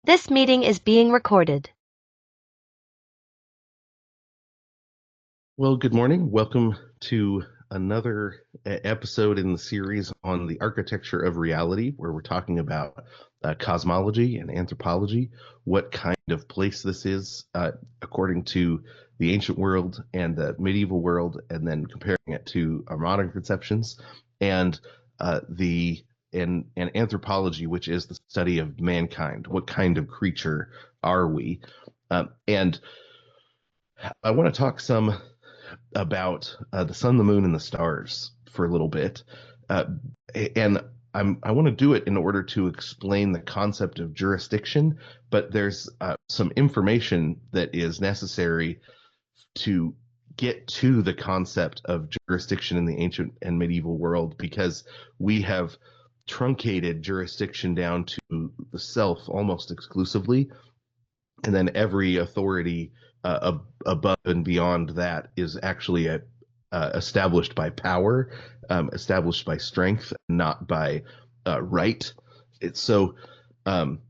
This meeting is being recorded. Well, good morning. Welcome to another episode in the series on the architecture of reality, where we're talking about cosmology and anthropology, what kind of place this is according to the ancient world and the medieval world, and then comparing it to our modern conceptions, and and anthropology, which is the study of mankind. What kind of creature are we? And I want to talk some about the sun, the moon, and the stars for a little bit, uh, and I want to do it in order to explain the concept of jurisdiction. But there's some information that is necessary to get to the concept of jurisdiction in the ancient and medieval world, because we have truncated jurisdiction down to the self almost exclusively, and then every authority above and beyond that is actually established by power, established by strength, not by right. It's so, um,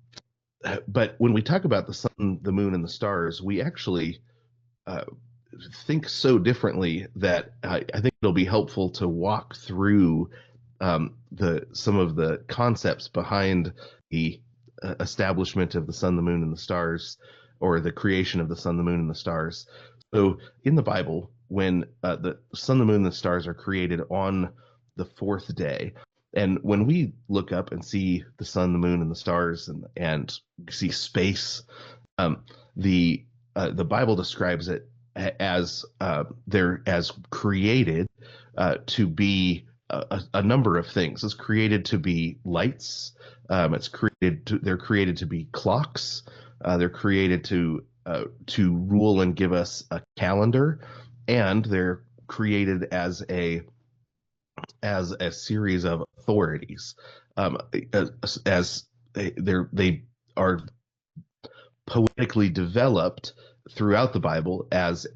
but when we talk about the sun, the moon, and the stars, we actually uh, think so differently that I think it'll be helpful to walk through the some of the concepts behind the establishment of the sun, the moon, and the stars, or the creation of the sun, the moon, and the stars. So in the Bible, when the sun, the moon, and the stars are created on the fourth day, and when we look up and see the sun, the moon, and the stars, and see space, um, the Bible describes it as they're as created to be a number of things. It's created to be lights. They're created to be clocks. They're created to rule and give us a calendar, and they're created as a series of authorities. Um, as they are poetically developed throughout the Bible as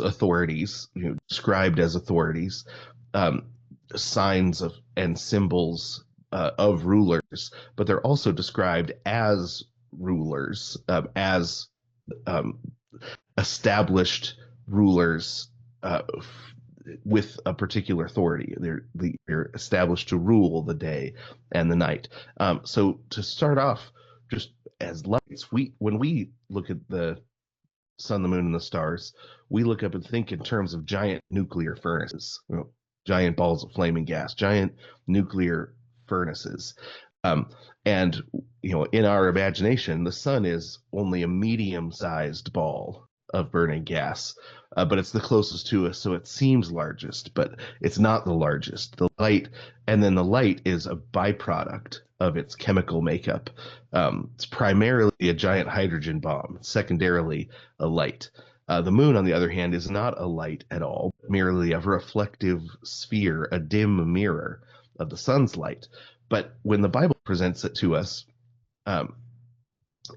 authorities, described as authorities, um, signs of and symbols of rulers, but they're also described as rulers, as um, established rulers with a particular authority. They're established to rule the day and the night. So to start off, just as lights, when we look at the sun, the moon, and the stars, we look up and think in terms of giant nuclear furnaces, giant balls of flaming gas, giant nuclear furnaces. Um, and in our imagination, the sun is only a medium-sized ball of burning gas, but it's the closest to us, so it seems largest, but it's not the largest. The light is a byproduct of its chemical makeup. It's primarily a giant hydrogen bomb, secondarily a light. The moon, on the other hand, is not a light at all, merely a reflective sphere, a dim mirror of the sun's light. But when the Bible presents it to us, um,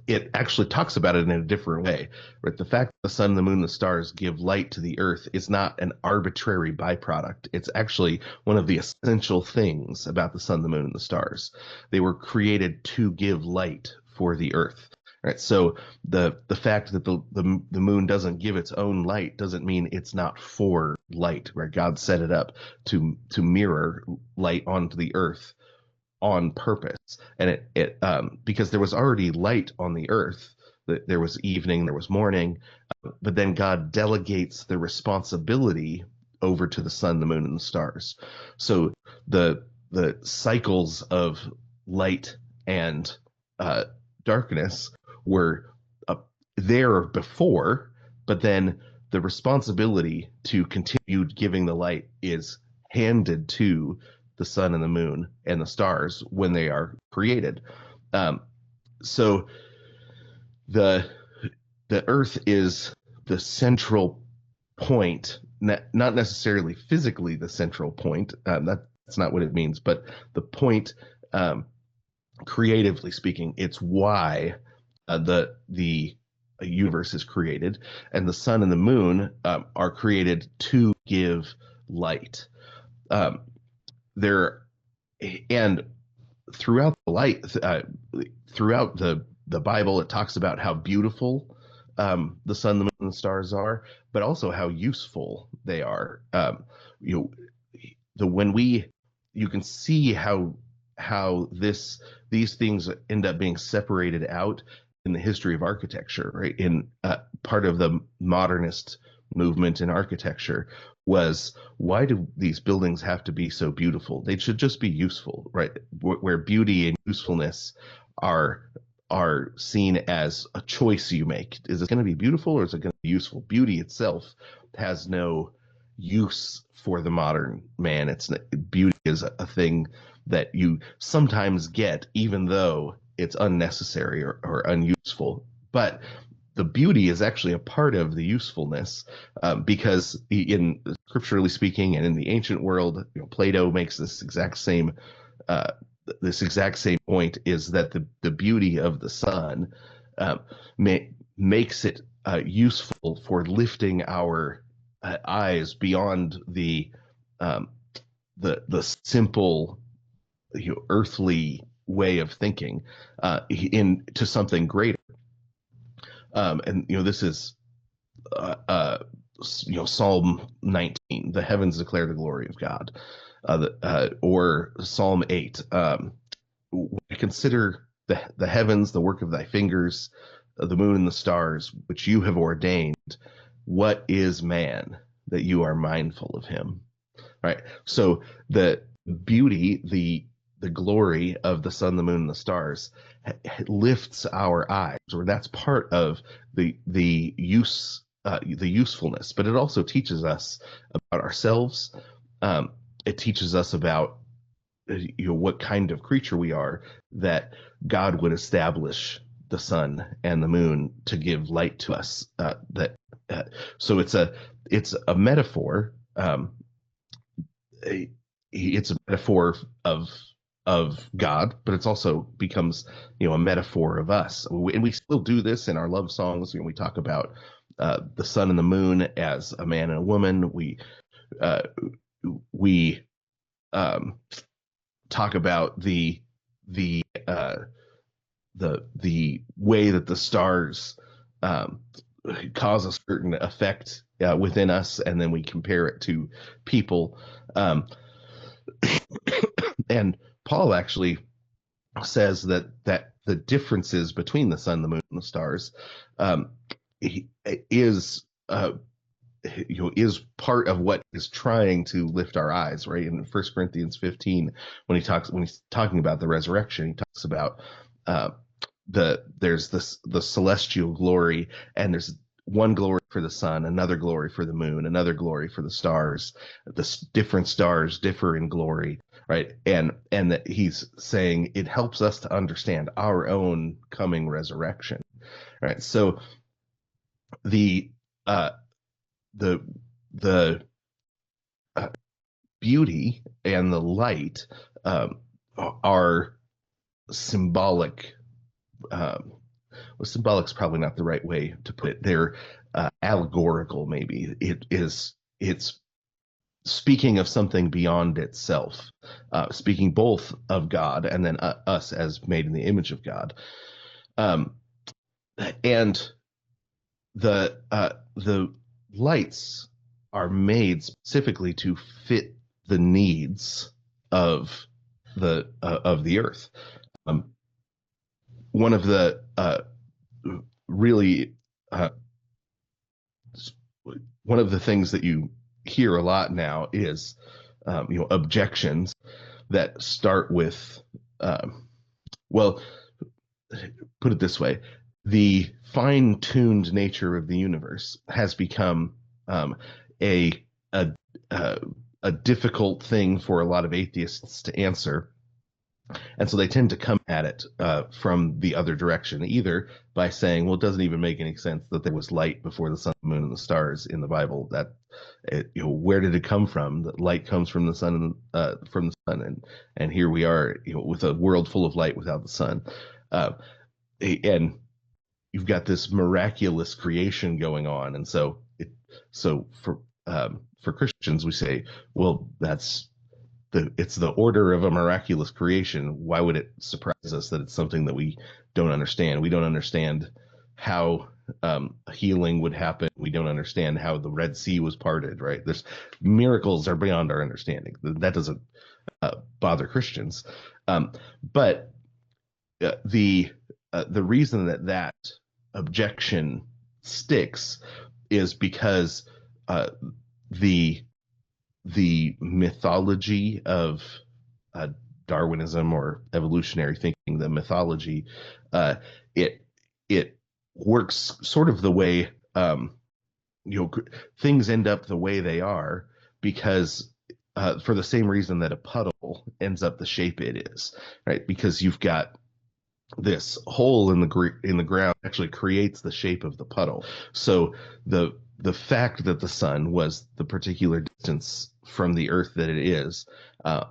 it actually talks about it in a different way. Right? The fact that the sun, the moon, the stars give light to the earth is not an arbitrary byproduct. It's actually one of the essential things about the sun, the moon, and the stars. They were created to give light for the earth. Right. So the fact that the moon doesn't give its own light doesn't mean it's not for light. Right. God set it up to mirror light onto the earth on purpose. And because there was already light on the earth. There was evening, there was morning, but then God delegates the responsibility over to the sun, the moon, and the stars. So the cycles of light and darkness were there before, but then the responsibility to continue giving the light is handed to the sun and the moon and the stars when they are created. Um, so the the Earth is the central point, not necessarily physically the central point. That's not what it means, but the point, um, creatively speaking, it's why the universe is created, and the sun and the moon are created to give light. Um, there and throughout the light, throughout the Bible, it talks about how beautiful the sun, the moon, and the stars are, but also how useful they are. You know, when you can see how these things end up being separated out in the history of architecture, right? In part of the modernist movement in architecture was, why do these buildings have to be so beautiful? They should just be useful, right? Where beauty and usefulness are seen as a choice you make. Is it going to be beautiful or is it going to be useful? Beauty itself has no use for the modern man. Beauty is a thing that you sometimes get, even though it's unnecessary or unuseful. But the beauty is actually a part of the usefulness, because in scripturally speaking and in the ancient world, Plato makes uh, this exact same point, is that the beauty of the sun makes it useful for lifting our eyes beyond um, the simple, earthly way of thinking, into something greater. And this is uh, uh, Psalm 19, the heavens declare the glory of God, or Psalm 8. Consider the heavens, the work of thy fingers, the moon and the stars, which you have ordained. What is man that you are mindful of him? Right. So the beauty, the glory of the sun, the moon, and the stars lifts our eyes, or that's part of the usefulness. But it also teaches us about ourselves. It teaches us about what kind of creature we are, that God would establish the sun and the moon to give light to us. So it's a metaphor. It's a metaphor of God, but it's also becomes a metaphor of us, and we still do this in our love songs. We talk about the sun and the moon as a man and a woman. Uh, we talk about the uh, the way that the stars um, cause a certain effect within us, and then we compare it to people. And Paul actually says that the differences between the sun, the moon, and the stars is is part of what is trying to lift our eyes, right? In 1 Corinthians 15, when he's talking about the resurrection, he talks about uh, there's the celestial glory, and there's one glory for the sun, another glory for the moon, another glory for the stars. The different stars differ in glory, right? And that he's saying it helps us to understand our own coming resurrection, right? So the uh, the the beauty and the light are symbolic. Well, symbolic is probably not the right way to put it. They're allegorical, maybe. It's speaking of something beyond itself, speaking both of God and then us as made in the image of God. Um, and the lights are made specifically to fit the needs of the earth. Um, One of the really one of the things that you hear a lot now is objections that start with well, put it this way: the fine-tuned nature of the universe has become a, a a difficult thing for a lot of atheists to answer, and so they tend to come at it from the other direction, either by saying, well, it doesn't even make any sense that there was light before the sun, the moon, and the stars in the Bible. That where did it come from? That light comes from the sun, and here we are, with a world full of light without the sun. And you've got this miraculous creation going on, and so for Christians, we say, well, that's it's the order of a miraculous creation. Why would it surprise us that it's something that we don't understand? We don't understand how healing would happen. We don't understand how the Red Sea was parted, right? There's miracles are beyond our understanding. That doesn't bother Christians. But the reason that objection sticks is because the the mythology of Darwinism or evolutionary thinking, the mythology, it it works sort of the way you know things end up the way they are because for the same reason that a puddle ends up the shape it is, right? Because you've got this hole in the ground actually creates the shape of the puddle. So the fact that the sun was the particular distance from the earth that it is,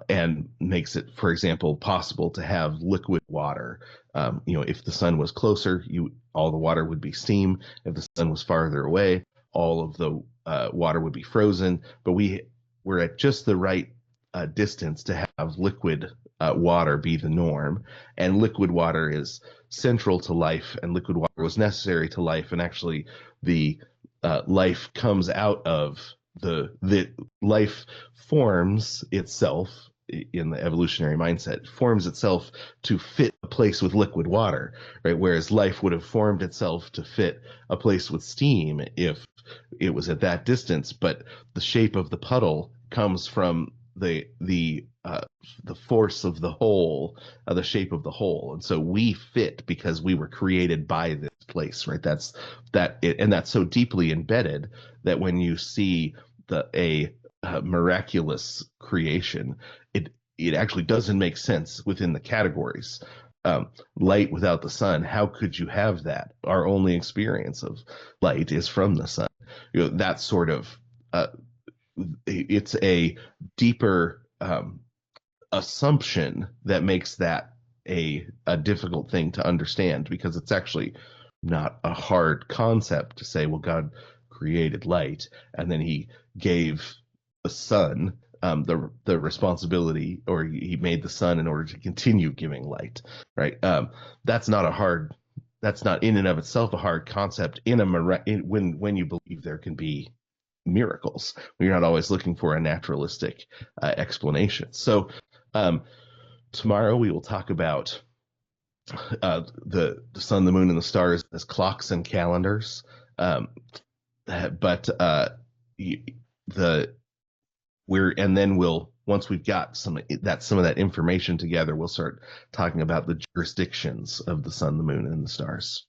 and makes it, for example, possible to have liquid water. If the sun was closer, all the water would be steam. If the sun was farther away, all of the water would be frozen. But we're at just the right distance to have liquid water be the norm, and liquid water is central to life, and liquid water was necessary to life, and actually the life comes out of the life forms itself in the evolutionary mindset, forms itself to fit a place with liquid water, right? Whereas life would have formed itself to fit a place with steam if it was at that distance. But the shape of the puddle comes from the force of the whole, the shape of the whole, and so we fit because we were created by this place, right? And that's so deeply embedded that when you see a miraculous creation, it actually doesn't make sense within the categories. Light without the sun, how could you have that? Our only experience of light is from the sun. That sort of it's a deeper assumption that makes that a difficult thing to understand, because it's actually not a hard concept to say, well, God created light and then he gave the sun the responsibility, or he made the sun in order to continue giving light, right? That's not a hard that's not in and of itself a hard concept when you believe there can be miracles. You're not always looking for a naturalistic explanation. So tomorrow we will talk about the sun, the moon, and the stars as clocks and calendars. But once we've got some of that information together, we'll start talking about the jurisdictions of the sun, the moon, and the stars.